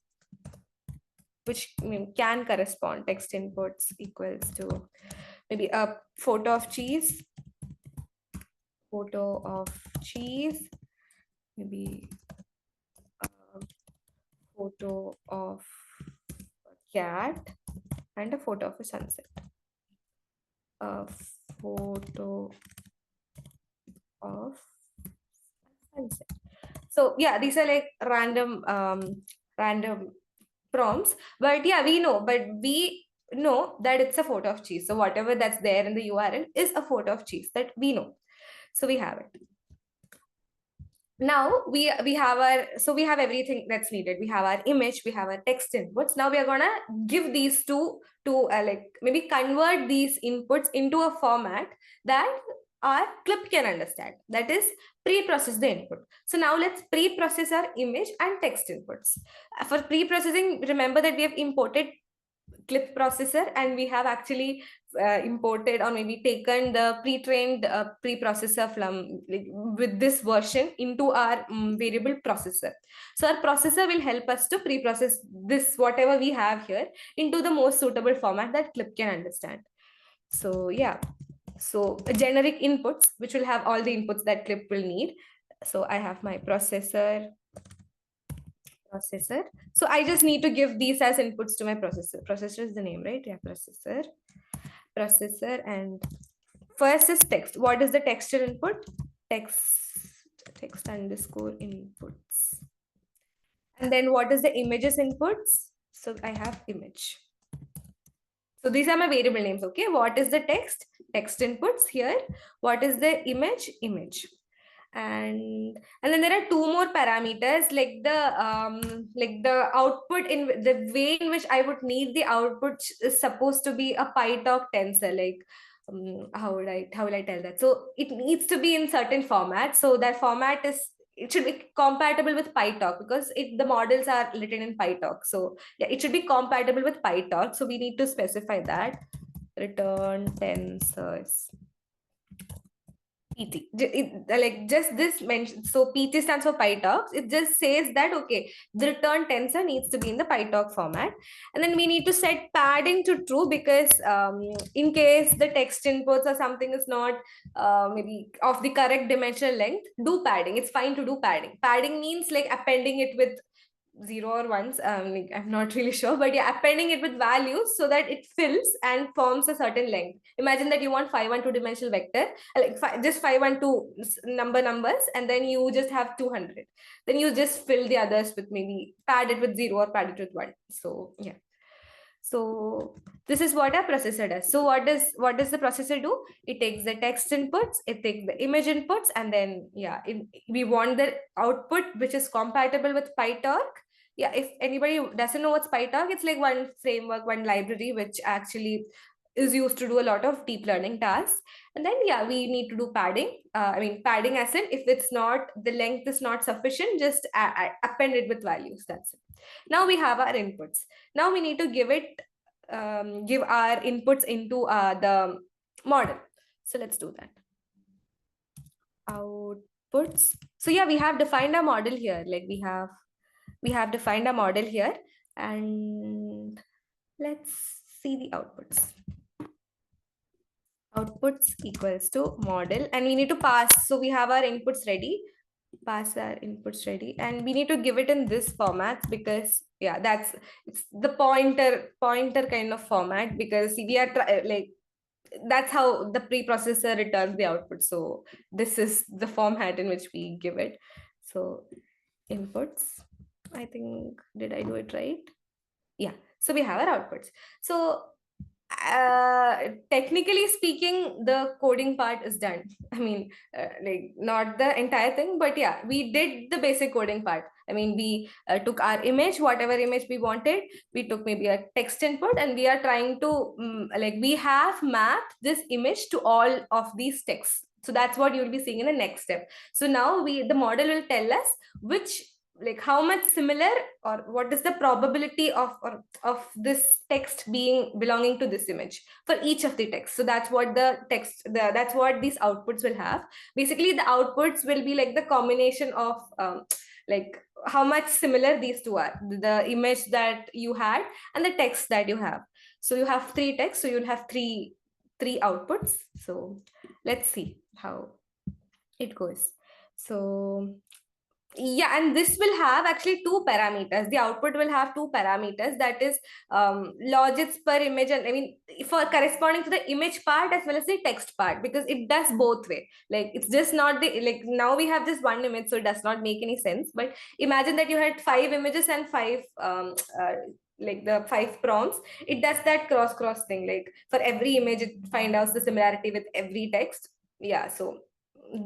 which can correspond. Text inputs equals to maybe a photo of cheese, maybe a photo of a cat, and a photo of a sunset. A photo of sunset. So yeah, these are like random prompts, but yeah, we know that it's a photo of cheese. So whatever that's there in the URL is a photo of cheese that we know. So we have it. Now we have everything that's needed. We have our image, we have our text inputs. Now we are gonna give these two to like maybe convert these inputs into a format that our clip can understand. That is, pre-process the input. So now let's pre-process our image and text inputs. For pre-processing, remember that we have imported clip processor, and we have actually imported or maybe taken the pre-trained preprocessor from with this version into our variable processor. So our processor will help us to pre-process this whatever we have here into the most suitable format that clip can understand. So yeah, so generic inputs which will have all the inputs that clip will need. So I have my processor. So I just need to give these as inputs to my processor. Processor is the name, right? Yeah, processor, and first is text. What is the texture input? Text underscore inputs. And then what is the images inputs? So I have image. So these are my variable names. Okay, what is the text? Text inputs here. What is the image? Image. And then there are two more parameters, like the output, in the way in which I would need the output is supposed to be a PyTorch tensor. Like how will I tell that? So it needs to be in certain format. So that format it should be compatible with PyTorch, because the models are written in PyTorch. So yeah, it should be compatible with PyTorch. So we need to specify that. Return tensors. PT. Like just this mention. So PT stands for PyTorch. It just says that, okay, the return tensor needs to be in the PyTorch format. And then we need to set padding to true, because in case the text inputs or something is not maybe of the correct dimensional length, do padding. It's fine to do padding. Padding means like appending it with zero or ones, like, I'm not really sure, but yeah, appending it with values so that it fills and forms a certain length. Imagine that you want 512 dimensional vector, like just 512 numbers, and then you just have 200. Then you just fill the others with maybe pad it with zero or pad it with one. So yeah. So this is what our processor does. So what does the processor do? It takes the text inputs, it takes the image inputs, and then yeah, we want the output which is compatible with PyTorch. Yeah, if anybody doesn't know what's PyTorch, it's like one framework, one library which actually is used to do a lot of deep learning tasks. And then yeah, we need to do padding. Padding as in, if it's not, the length is not sufficient, just append it with values. That's it. Now we have our inputs. Now we need to give our inputs into the model. So let's do that. Outputs. So yeah, we have defined a model here. Like we have defined a model here, and let's see the outputs. Outputs equals to model, and we need to pass. So we have our inputs ready. pass our inputs ready, and we need to give it in this format because yeah, it's the pointer kind of format, because we are like that's how the preprocessor returns the output. So this is the format in which we give it. So inputs, I think, did I do it right? Yeah, so we have our outputs. So technically speaking, the coding part is done. I mean, like not the entire thing, but yeah, we did the basic coding part. I mean, we took our image, whatever image we wanted, we took maybe a text input, and we are trying to like we have mapped this image to all of these texts. So that's what you'll be seeing in the next step. So now the model will tell us which, like how much similar, or what is the probability of this text being belonging to this image for each of the texts. So that's what that's what these outputs will have. Basically the outputs will be like the combination of like how much similar these two are, the image that you had and the text that you have. So you have three texts, so you'll have three outputs. So let's see how it goes. So yeah, and this will have actually two parameters. The output will have two parameters, that is logits per image, and I mean for corresponding to the image part as well as the text part, because it does both way. Like it's just not the, like now we have just one image, so it does not make any sense. But imagine that you had five images and five like the five prompts. It does that cross thing, like for every image it find out the similarity with every text. Yeah, so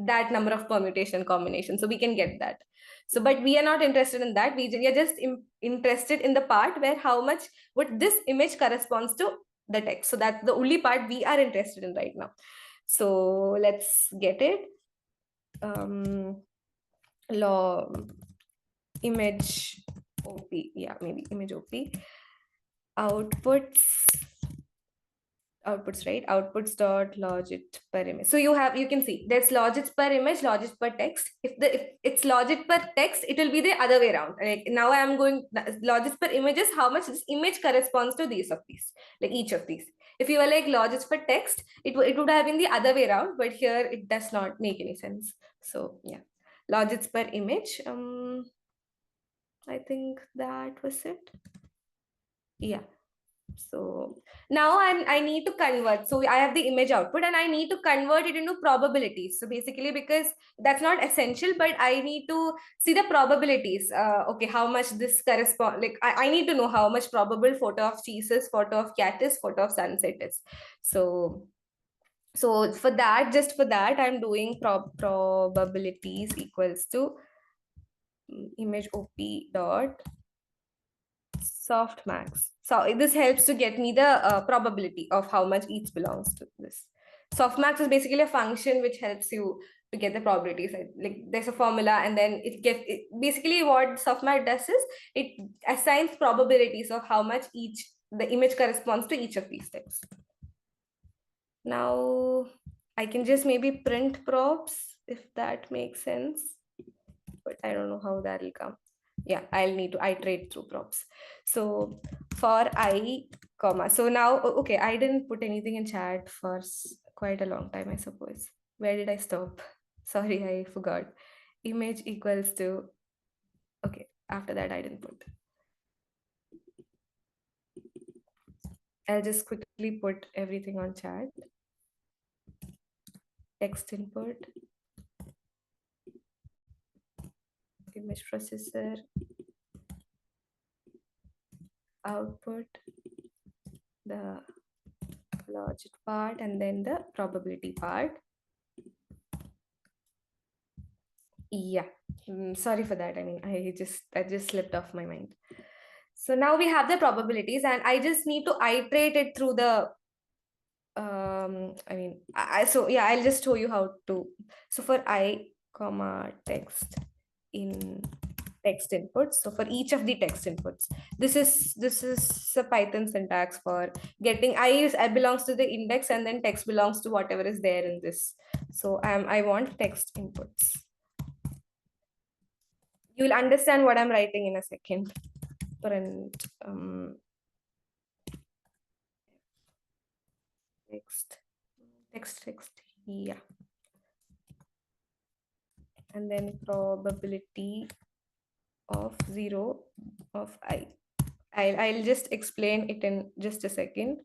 that number of permutation combination, so we can get that. So but we are not interested in that. We are just interested in the part where how much what this image corresponds to the text. So that's the only part we are interested in right now. So let's get it. Law image op, yeah, maybe image op outputs, right? Outputs dot logit per image. So you can see there's logits per image, logits per text. If it's logit per text, it will be the other way around. Like now I am going logits per images, how much this image corresponds to these, like each of these. If you were like logits per text, it would have been the other way around, but here it does not make any sense. So yeah, logits per image. I think that was it. Yeah. So now I need to convert. So I have the image output and I need to convert it into probabilities. So basically, because that's not essential, but I need to see the probabilities. Okay, how much this correspond, like I need to know how much probable photo of cheese is, photo of cat is, photo of sunset is. So for that, just for that, I'm doing probabilities equals to image op dot softmax. So this helps to get me the probability of how much each belongs to this. Softmax is basically a function which helps you to get the probabilities. Like there's a formula, and then basically what softmax does is it assigns probabilities of how much the image corresponds to each of these things. Now I can just maybe print props if that makes sense, but I don't know how that'll come. Yeah, I'll need to iterate through props. So for I, comma, so now, okay, I didn't put anything in chat for quite a long time, I suppose. Where did I stop? Sorry, I forgot. Image equals to, okay, after that I didn't put. I'll just quickly put everything on chat. Text input, image processor, output, the logic part, and then the probability part. Yeah, sorry for that. I mean, that just slipped off my mind. So now we have the probabilities, and I just need to iterate it through the I mean, so yeah, I'll just show you how to. So for I, comma, text in text inputs. So for each of the text inputs, this is a Python syntax for getting I belongs to the index, and then text belongs to whatever is there in this. So I want text inputs. You'll understand what I'm writing in a second. Print text, yeah. and then probability of 0 of I. I'll just explain it in just a second.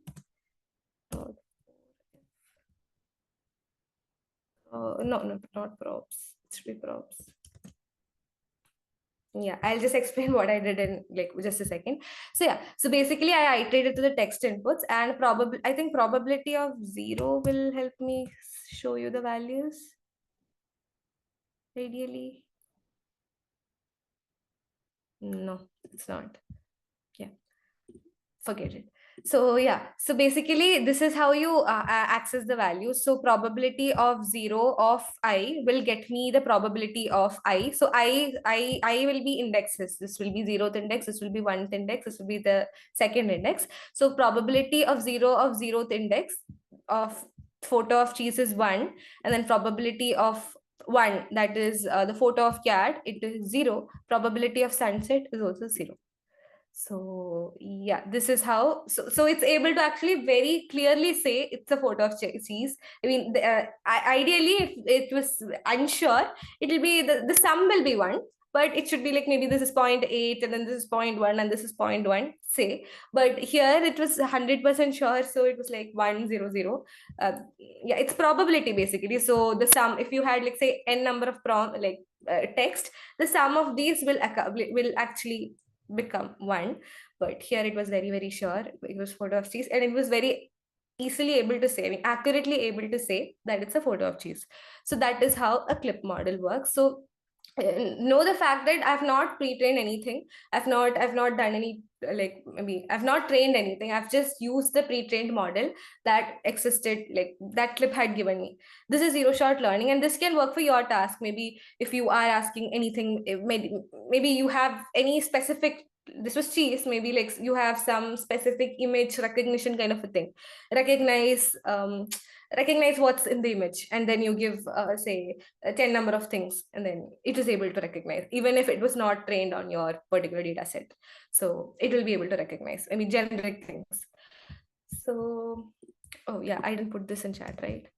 No, not props. It should be props. Yeah, I'll just explain what I did in like just a second. So yeah, so basically I iterated to the text inputs, and probably I think probability of 0 will help me show you the values radially. No, it's not. Yeah, forget it. So yeah, so basically this is how you access the values. So probability of 0 of I will get me the probability of I. So I will be indexes. This will be 0th index, this will be 1th index, this will be the second index. So probability of 0th index of photo of cheese is 1, and then probability of 1, that is the photo of cat, it is 0. Probability of sunset is also 0. So yeah, this is how, so it's able to actually very clearly say it's a photo of cheese. I mean, ideally if it was unsure, it will be the sum will be 1, but it should be like maybe this is 0.8 and then this is 0.1 and this is 0.1, say. But here it was 100% sure, so it was like 100. Yeah, it's probability basically. So the sum, if you had like say n number of text, the sum of these will actually become 1. But here it was very, very sure it was photo of cheese, and it was very easily able to say, I mean, accurately able to say that it's a photo of cheese. So that is how a clip model works. So know the fact that I've not pre-trained anything. I've not done any like, maybe I've not trained anything. I've just used the pre-trained model that existed, like that clip had given me. This is zero shot learning, and this can work for your task. Maybe if you are asking anything, maybe you have any specific, this was cheese, maybe like you have some specific image recognition kind of a thing. Recognize what's in the image, and then you give say 10 number of things, and then it is able to recognize even if it was not trained on your particular data set. So it will be able to recognize, I mean, generic things. So oh yeah, I didn't put this in chat, right?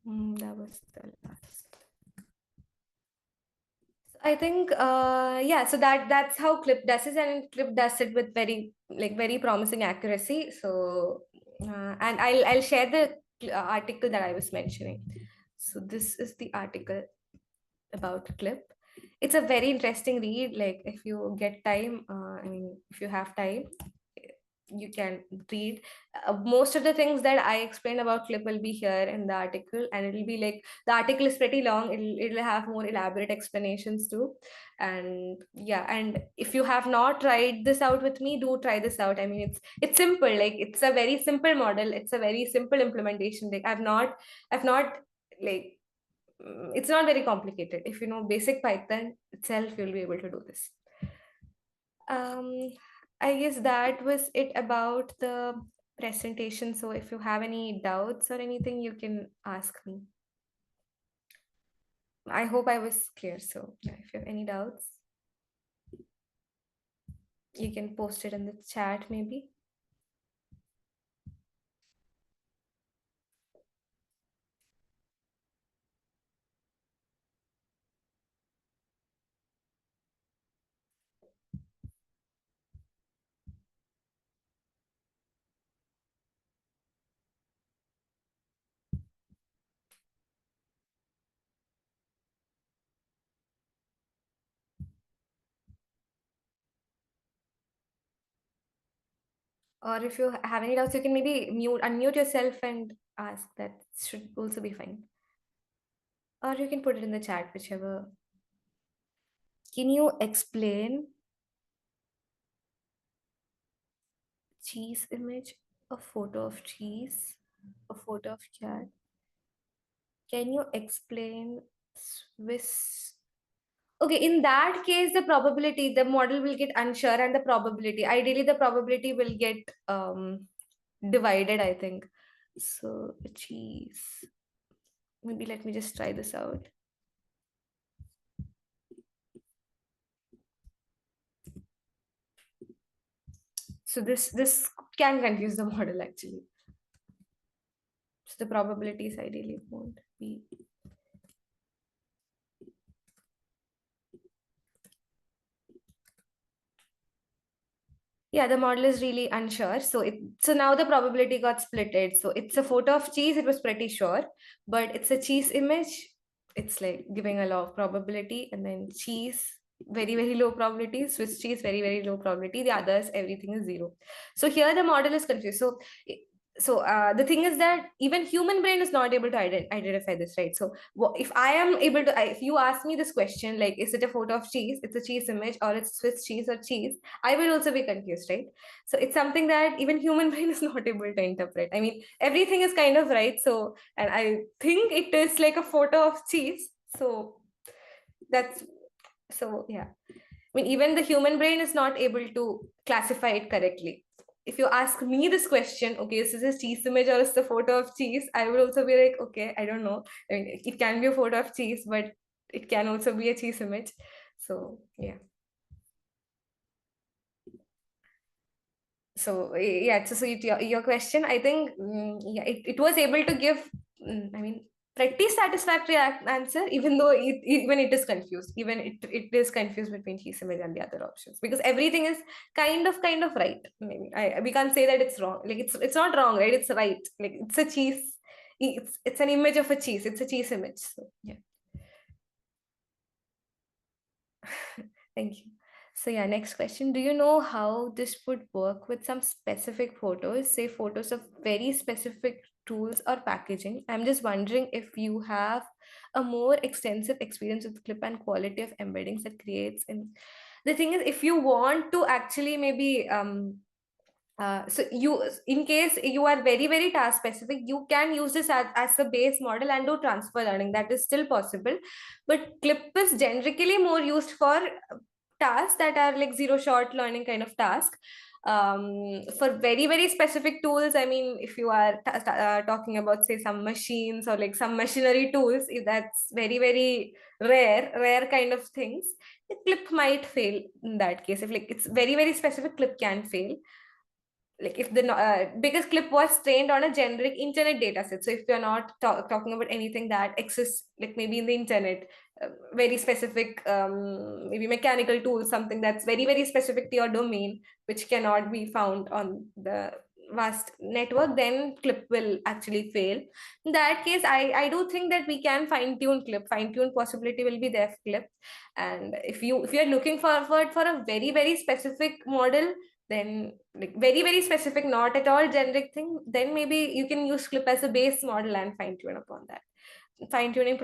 That was the last. I think yeah, so that's how clip does it, and clip does it with very promising accuracy. So and I'll share the article that I was mentioning. So this is the article about clip. It's a very interesting read. Like if you get time, I mean, if you have time, you can read. Most of the things that I explained about clip will be here in the article, and it'll be like, the article is pretty long. It'll have more elaborate explanations too. And yeah, and if you have not tried this out with me, do try this out. I mean, it's simple. Like it's a very simple model. It's a very simple implementation. Like I've not like it's not very complicated. If you know basic Python itself, you'll be able to do this. um I guess that was it about the presentation. So if you have any doubts or anything, you can ask me. I hope I was clear. So yeah, if you have any doubts, you can post it in the chat maybe. Or if you have any doubts, you can maybe unmute yourself and ask. That should also be fine. Or you can put it in the chat, whichever. Can you explain cheese image, a photo of cheese, a photo of cat? Can you explain Swiss? Okay, in that case, the probability, the model will get unsure, and the probability, ideally, the probability will get divided, I think. So, cheese. Maybe let me just try this out. So this can confuse the model actually. So the probabilities ideally won't be. Yeah, the model is really unsure. So now the probability got splitted. So it's a photo of cheese, it was pretty sure, but it's a cheese image. It's like giving a law of probability, and then cheese, very, very low probability, Swiss cheese, very, very low probability. The others, everything is zero. So here the model is confused. So the thing is that even human brain is not able to identify this, right? So if I am able to, if you ask me this question, like, is it a photo of cheese? It's a cheese image, or it's Swiss cheese or cheese? I will also be confused, right? So it's something that even human brain is not able to interpret. I mean, everything is kind of right. So, and I think it is like a photo of cheese. So that's, so yeah. I mean, even the human brain is not able to classify it correctly. If you ask me this question, okay, is this a cheese image or is the photo of cheese? I would also be like, okay, I don't know. I mean, it can be a photo of cheese, but it can also be a cheese image. So yeah. So yeah, so your question, I think, yeah, it was able to give, I mean, pretty satisfactory answer, even though even it is confused, even it is confused between cheese image and the other options, because everything is kind of right. Maybe we can't say that it's wrong. Like, it's not wrong, right? It's right. Like, it's a cheese. It's an image of a cheese. It's a cheese image. So yeah. Thank you. So yeah, next question. Do you know how this would work with some specific photos, say photos of very specific tools or packaging? I'm just wondering if you have a more extensive experience with clip and quality of embeddings that creates in. The thing is, if you want to actually maybe so you, in case you are very, very task specific, you can use this as a base model and do transfer learning. That is still possible, but clip is generically more used for tasks that are like zero shot learning kind of task. For very, very specific tools, I mean, if you are talking about, say, some machines or like some machinery tools, if that's very, very rare kind of things, the clip might fail in that case. If like it's very, very specific, clip can fail. Like, if the biggest clip was trained on a generic internet data set. So if you're not talking about anything that exists, like maybe in the internet, very specific, maybe mechanical tools, something that's very, very specific to your domain, which cannot be found on the vast network, then clip will actually fail. In that case, I do think that we can fine tune clip. Fine tune possibility will be there for clip. And if you're looking forward for a very, very specific model, then like very, very specific, not at all generic thing, then maybe you can use clip as a base model and fine tune upon that. Fine tuning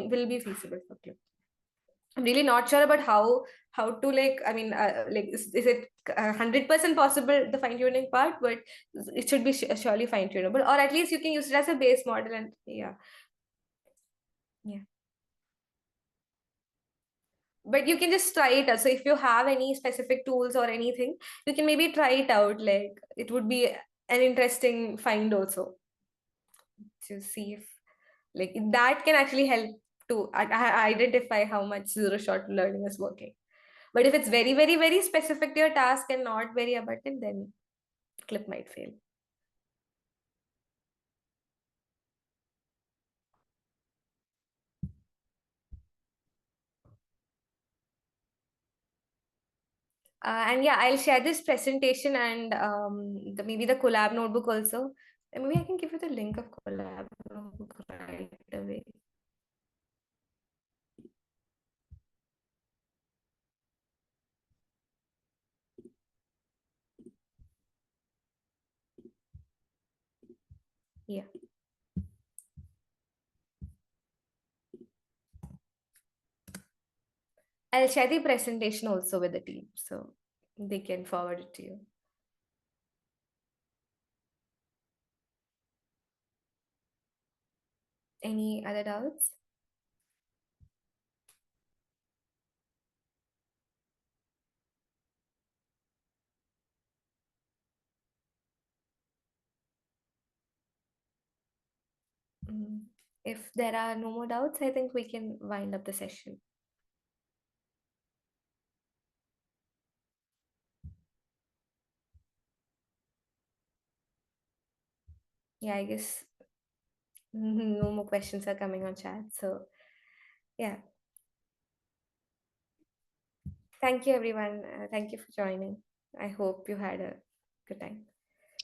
will be feasible for clip. I'm really not sure about how to, like, I mean, like, is it 100% possible, the fine tuning part, but it should be surely fine tunable, or at least you can use it as a base model. And yeah. Yeah, but you can just try it out. So if you have any specific tools or anything, you can maybe try it out. Like, it would be an interesting find also, to see if, like, that can actually help to identify how much zero shot learning is working. But if it's very, very, very specific to your task and not very abundant, then clip might fail. And yeah, I'll share this presentation and maybe the collab notebook also. And maybe I can give you the link of collab notebook right away. Yeah. I'll share the presentation also with the team so they can forward it to you. Any other doubts? Mm. If there are no more doubts, I think we can wind up the session. Yeah, I guess no more questions are coming on chat. So yeah, thank you everyone. Thank you for joining. I hope you had a good time.